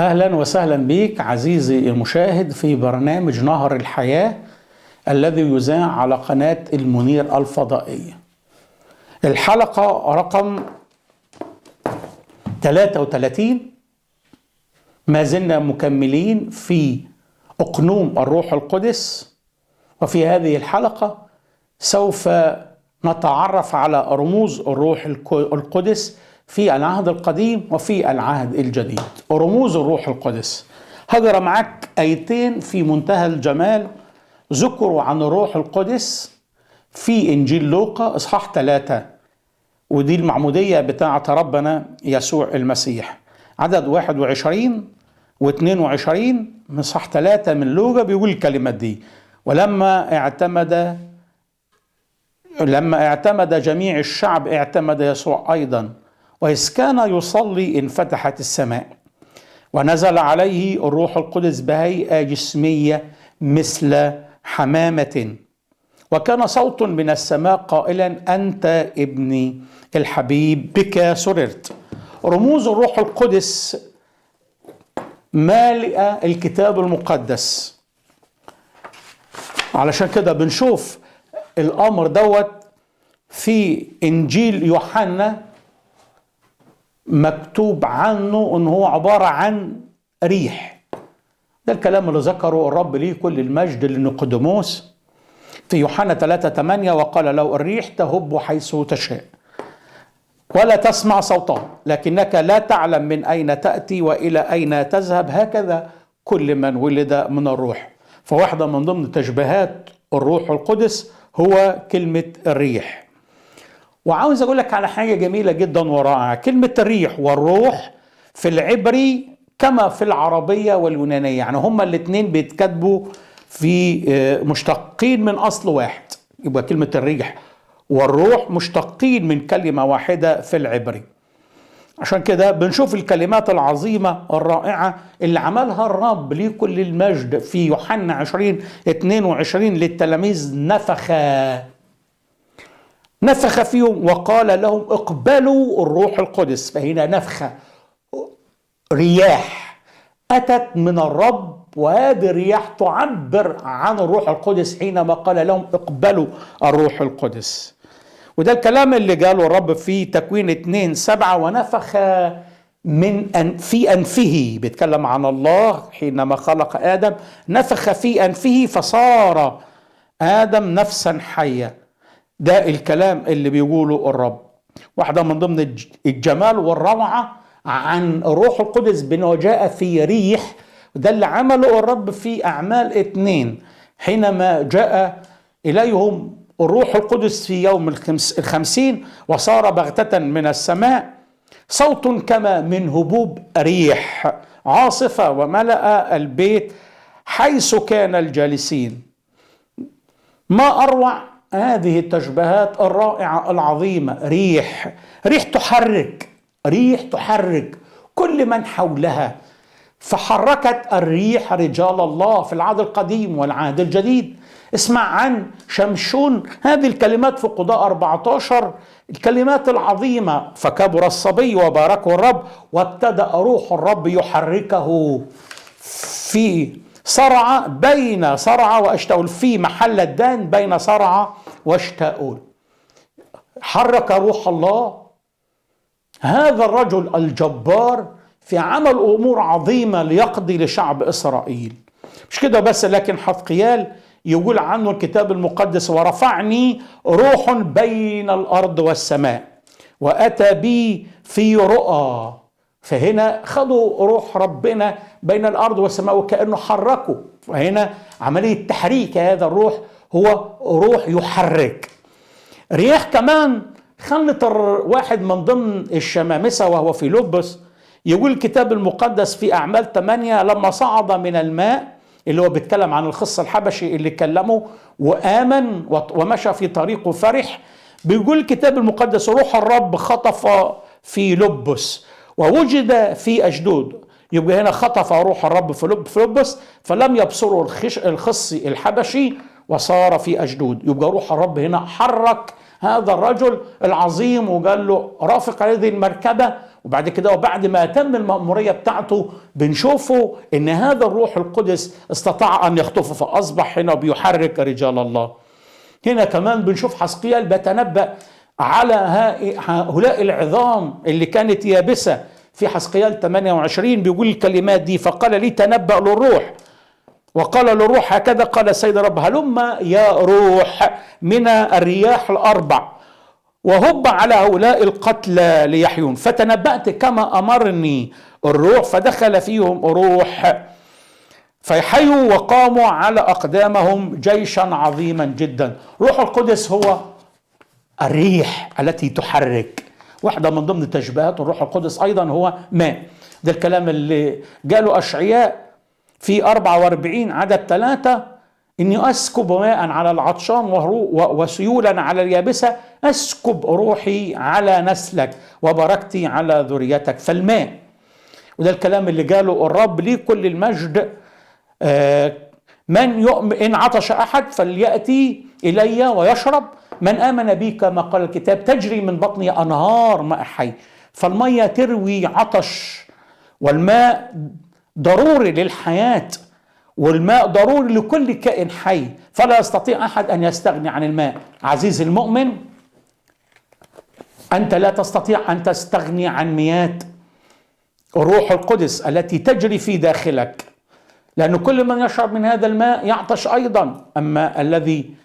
أهلا وسهلا بك عزيزي المشاهد في برنامج نهر الحياة الذي يذاع على قناة المنير الفضائية. الحلقة رقم 33. ما زلنا مكملين في أقنوم الروح القدس، وفي هذه الحلقة سوف نتعرف على رموز الروح القدس في العهد القديم وفي العهد الجديد. رموز الروح القدس، هقرا معك آيتين في منتهى الجمال ذكروا عن الروح القدس في إنجيل لوقا إصحاح 3، ودي المعمودية بتاعة ربنا يسوع المسيح. عدد 21 و22 من إصحاح 3 من لوقا بيقول الكلمات دي: ولما اعتمد جميع الشعب اعتمد يسوع أيضا، وإذ كان يصلي انفتحت السماء ونزل عليه الروح القدس بهيئة جسمية مثل حمامة، وكان صوت من السماء قائلا: أنت ابني الحبيب بك سررت. رموز الروح القدس مالئة الكتاب المقدس، علشان كده بنشوف الأمر دوت في إنجيل يوحنا مكتوب عنه أنه هو عبارة عن ريح. ده الكلام اللي ذكره الرب ليه كل المجد لنيقوديموس في يوحنا 3:8: وقال له: الريح تهب حيث تشاء ولا تسمع صوتها، لكنك لا تعلم من أين تأتي وإلى أين تذهب، هكذا كل من ولد من الروح. فواحدة من ضمن تشبيهات الروح القدس هو كلمة الريح. وعاوز أقول لك على حاجة جميلة جدا ورائعة. كلمة الريح والروح في العبري كما في العربية واليونانية، يعني هما الاثنين بيتكتبوا في مشتقين من أصل واحد، يبقى كلمة الريح والروح مشتقين من كلمة واحدة في العبري. عشان كده بنشوف الكلمات العظيمة الرائعة اللي عملها الرب ليه كل المجد في يوحنا 20:22 للتلاميذ: نفخ فيهم وقال لهم: اقبلوا الروح القدس. فهنا نفخة، رياح أتت من الرب، وهذه الرياح تعبر عن الروح القدس حينما قال لهم: اقبلوا الروح القدس. وده الكلام اللي قاله الرب في تكوين 2:7: ونفخ في أنفه، بيتكلم عن الله حينما خلق آدم، نفخ في أنفه فصار آدم نفسا حية. ده الكلام اللي بيقوله الرب. واحدة من ضمن الجمال والروعة عن الروح القدس بأنه جاء في ريح، وده اللي عمله الرب في أعمال 2 حينما جاء إليهم الروح القدس في يوم 50 وصار بغتة من السماء صوت كما من هبوب ريح عاصفة وملأ البيت حيث كان الجالسين. ما أروع هذه التشبيهات الرائعة العظيمة. ريح تحرك كل من حولها. فحركت الريح رجال الله في العهد القديم والعهد الجديد. اسمع عن شمشون، هذه الكلمات في قضاء 14 الكلمات العظيمة: فكبر الصبي وباركه الرب وابتدأ روح الرب يحركه في صرع بين صرع واشتاول، في محل الدان بين صرع واشتاول. حرك روح الله هذا الرجل الجبار في عمل أمور عظيمة ليقضي لشعب إسرائيل. مش كده بس، لكن حزقيال يقول عنه الكتاب المقدس: ورفعني روح بين الأرض والسماء وأتى بي في رؤى. فهنا خدوا روح ربنا بين الأرض والسماء وكأنه حركوا. فهنا عملية تحريك هذا الروح هو روح يحرك. رياح كمان خلت واحد من ضمن الشمامسة وهو في لبس، يقول الكتاب المقدس في أعمال 8: لما صعد من الماء، اللي هو بيتكلم عن الخص الحبشي اللي كلمه وآمن ومشى في طريقه فرح، بيقول الكتاب المقدس: روح الرب خطف في لبس ووجد في أشدود. يبقى هنا خطف روح الرب في لبس، فلم يبصروا الخص الحبشي وصار في أشدود. يبقى روح الرب هنا حرك هذا الرجل العظيم وقال له: رافق هذه المركبة وبعد كده وبعد ما تم المأمورية بتاعته بنشوفه ان هذا الروح القدس استطاع ان يخطفه، فاصبح هنا بيحرك رجال الله. هنا كمان بنشوف حسقيال بيتنبأ على هؤلاء العظام اللي كانت يابسة. في حسقيال 28 بيقول الكلمات دي: فقال لي تنبأ للروح، وقال للروح هكذا قال السيد الرب: هلم يا روح من الرياح الأربع وهب على هؤلاء القتلى ليحيون. فتنبأت كما أمرني الروح، فدخل فيهم روح فيحيوا وقاموا على أقدامهم جيشا عظيما جدا. روح القدس هو الريح التي تحرك. واحدة من ضمن تشبيهات الروح القدس أيضا هو ماء. ده الكلام اللي قاله أشعياء في 44 عدد 3: إني أسكب ماء على العطشان وسيولا على اليابسة، أسكب روحي على نسلك وبركتي على ذريتك. فالماء، وده الكلام اللي قاله الرب ليه كل المجد: من يؤمن إن عطش أحد فليأتي إلي ويشرب، من آمن بي كما قال الكتاب تجري من بطني أنهار ماء حي. فالمية تروي عطش، والماء ضروري للحياة، والماء ضروري لكل كائن حي، فلا يستطيع أحد أن يستغني عن الماء. عزيزي المؤمن، أنت لا تستطيع أن تستغني عن مياه الروح القدس التي تجري في داخلك، لأن كل من يشرب من هذا الماء يعطش أيضا. أما الذي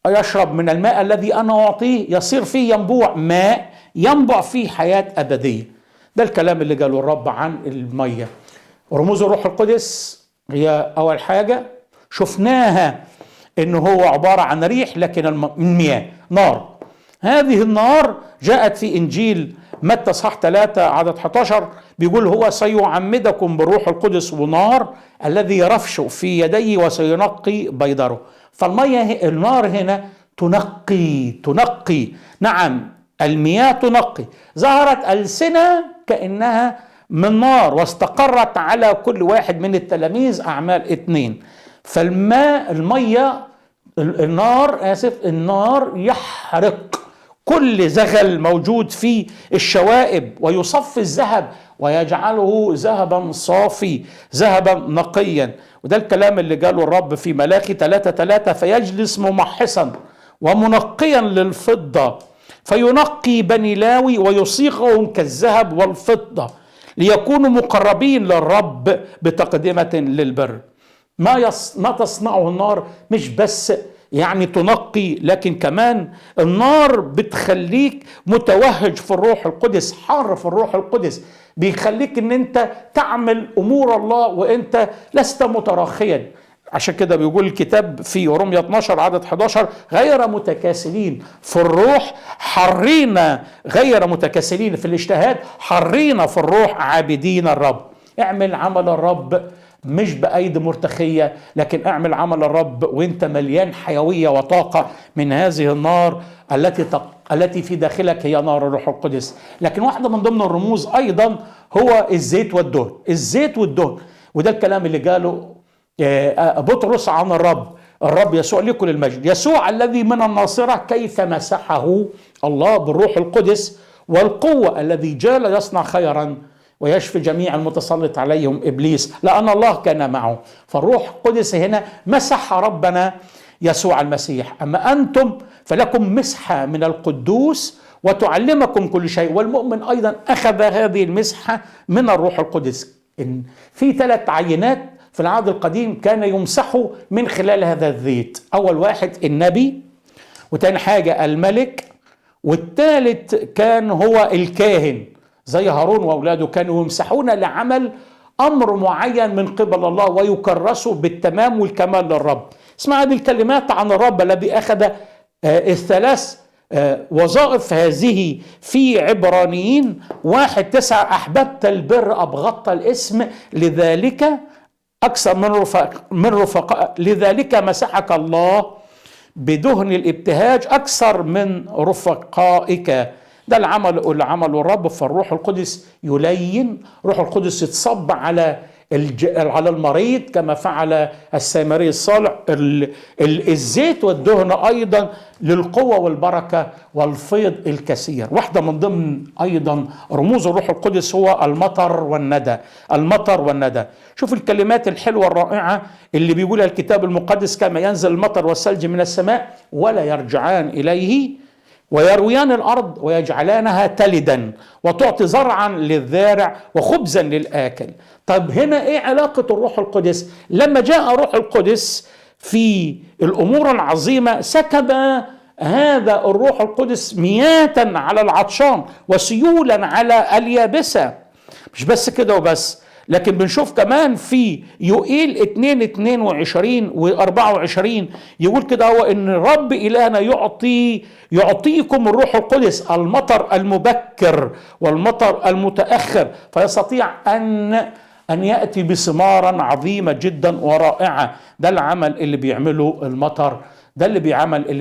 يشرب من الماء الذي أنا أعطيه يصير فيه ينبوع ماء، ينبع فيه حياة أبدية. ده الكلام اللي قاله الرب عن المية. رموز الروح القدس هي أول حاجة شفناها إنه هو عبارة عن ريح، لكن المياه نار. هذه النار جاءت في إنجيل متى صح 3 عدد 11 بيقول: هو سيعمدكم بالروح القدس ونار الذي يرفش في يديه وسينقي بيضره. فالمياه النار هنا تنقي. نعم، المياه تنقي. ظهرت ألسنة كأنها من نار واستقرت على كل واحد من التلاميذ، أعمال 2. النار يحرق كل زغل موجود في الشوائب ويصفي الذهب ويجعله ذهبا صافي، ذهبا نقيا. وده الكلام اللي قاله الرب في ملاخي 3:3: فيجلس ممحصا ومنقيا للفضة، فينقي بني لاوي ويصيغهم كالذهب والفضة ليكونوا مقربين للرب بتقدمة للبر. ما تصنعه النار مش بس يعني تنقي، لكن كمان النار بتخليك متوهج في الروح القدس، حار في الروح القدس، بيخليك ان انت تعمل امور الله وانت لست متراخيا. عشان كده بيقول الكتاب في رمية 12 عدد 11: غير متكاسلين في الروح حرين، غير متكاسلين في الاجتهاد، حرين في الروح عابدين الرب. اعمل عمل الرب مش بأيدي مرتخية، لكن اعمل عمل الرب وانت مليان حيوية وطاقة من هذه النار التي في داخلك، هي نار الروح القدس. لكن واحدة من ضمن الرموز أيضا هو الزيت والدهن. الزيت والدهن، وده الكلام اللي قاله بطرس عن الرب يسوع لكل المجد. يسوع الذي من الناصرة كيف مسحه الله بالروح القدس والقوة، الذي جال يصنع خيرا ويشفي جميع المتسلط عليهم إبليس، لأن الله كان معه. فالروح القدس هنا مسح ربنا يسوع المسيح. أما أنتم فلكم مسحة من القدوس وتعلمكم كل شيء. والمؤمن أيضا أخذ هذه المسحة من الروح القدس. إن في 3 عينات في العهد القديم كان يمسحوا من خلال هذا الزيت. أول واحد النبي، وتاني حاجة الملك، والثالث كان هو الكاهن زي هارون وأولاده، كانوا يمسحون لعمل أمر معين من قبل الله ويكرسوا بالتمام والكمال للرب. اسمع هذه الكلمات عن الرب الذي أخذ ال3 وظائف هذه في عبرانيين 1:9: أحببت البر أبغضت الاسم، لذلك أكثر من رفقاء لذلك مسحك الله بدهن الابتهاج أكثر من رفقائك. ده العمل الرب. فالروح القدس يلين، روح القدس يتصب على على المريض كما فعل السامري الصالح. الزيت والدهن أيضا للقوة والبركة والفيض الكثير. واحدة من ضمن أيضا رموز الروح القدس هو المطر والندى. المطر والندى، شوف الكلمات الحلوة الرائعة اللي بيقولها الكتاب المقدس: كما ينزل المطر والثلج من السماء ولا يرجعان إليه ويرويان الأرض ويجعلانها تلدا وتعطي زرعا للزارع وخبزا للآكل. طب هنا ايه علاقة الروح القدس؟ لما جاء روح القدس في الأمور العظيمة سكب هذا الروح القدس مياه على العطشان وسيولا على اليابسة. مش بس كده وبس، لكن بنشوف كمان في يوئيل 2:22 و24 يقول كده: هو ان رب إلهنا يعطيكم الروح القدس المطر المبكر والمطر المتأخر، فيستطيع أن يأتي بثمارا عظيمة جدا ورائعة. ده العمل اللي بيعمله المطر، ده اللي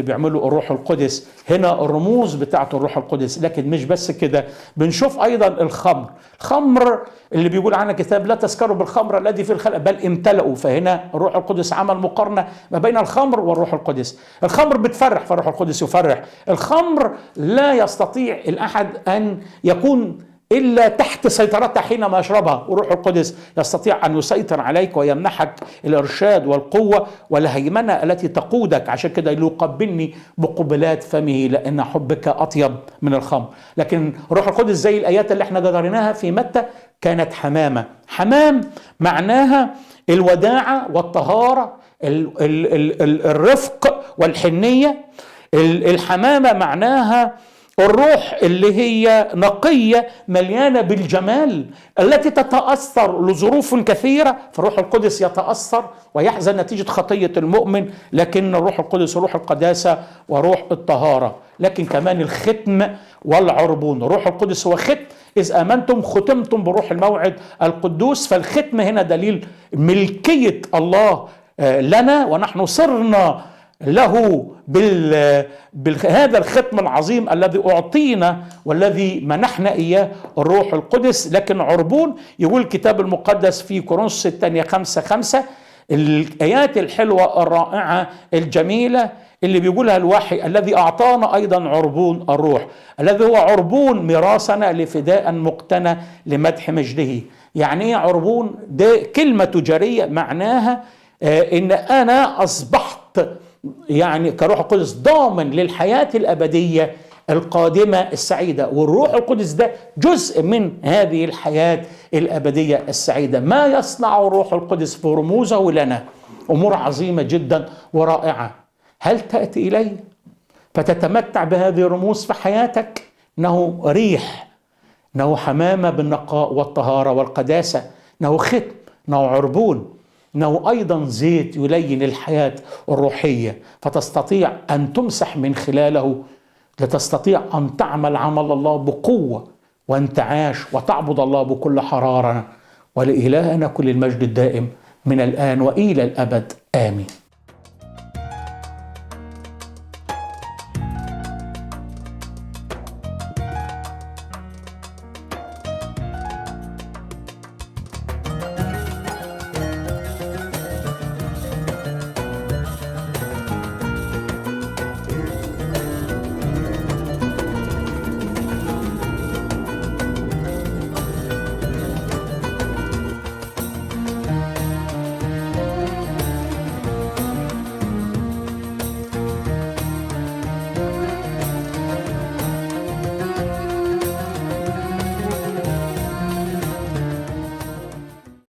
بيعمله الروح القدس. هنا الرموز بتاعت الروح القدس. لكن مش بس كده، بنشوف ايضا الخمر اللي بيقول عنها كتاب: لا تسكروا بالخمر الذي في الخلق بل امتلئوا. فهنا الروح القدس عمل مقارنة ما بين الخمر والروح القدس. الخمر بتفرح فالروح القدس يفرح. الخمر لا يستطيع الأحد أن يكون إلا تحت سيطرتها حينما يشربها، وروح القدس يستطيع أن يسيطر عليك ويمنحك الإرشاد والقوة والهيمنة التي تقودك. عشان كده يقبلني بقبلات فمه لأن حبك أطيب من الخمر. لكن روح القدس زي الآيات اللي احنا قريناها في متى كانت حمامة. حمام معناها الوداعة والطهارة، الرفق والحنية. الحمامة معناها الروح اللي هي نقية مليانة بالجمال التي تتأثر لظروف كثيرة، فالروح القدس يتأثر ويحزن نتيجة خطية المؤمن. لكن الروح القدس روح القداسة وروح الطهارة. لكن كمان الختم والعربون. الروح القدس هو ختم: إذ آمنتم ختمتم بروح الموعد القدوس. فالختم هنا دليل ملكية الله لنا، ونحن صرنا له بهذا الختم العظيم الذي أعطينا والذي منحنا إياه الروح القدس. لكن عربون يقول الكتاب المقدس في كورنثوس الثانية 5:5 الآيات الحلوة الرائعة الجميلة اللي بيقولها الوحي: الذي أعطانا أيضا عربون الروح الذي هو عربون ميراثنا لفداء مقتنى لمدح مجده. يعني ايه عربون؟ ده كلمة تجارية معناها إن أنا أصبحت يعني كروح القدس ضامن للحياة الأبدية القادمة السعيدة، والروح القدس ده جزء من هذه الحياة الأبدية السعيدة. ما يصنع الروح القدس في رموزه لنا أمور عظيمة جدا ورائعة. هل تأتي إليه فتتمتع بهذه الرموز في حياتك؟ إنه ريح، إنه حمامة بالنقاء والطهارة والقداسة، إنه ختم، إنه عربون، إنه أيضا زيت يلين الحياة الروحية، فتستطيع أن تمسح من خلاله، لتستطيع أن تعمل عمل الله بقوة وأن تعاش وتعبد الله بكل حرارة. ولإلهنا كل المجد الدائم من الآن وإلى الأبد، آمين.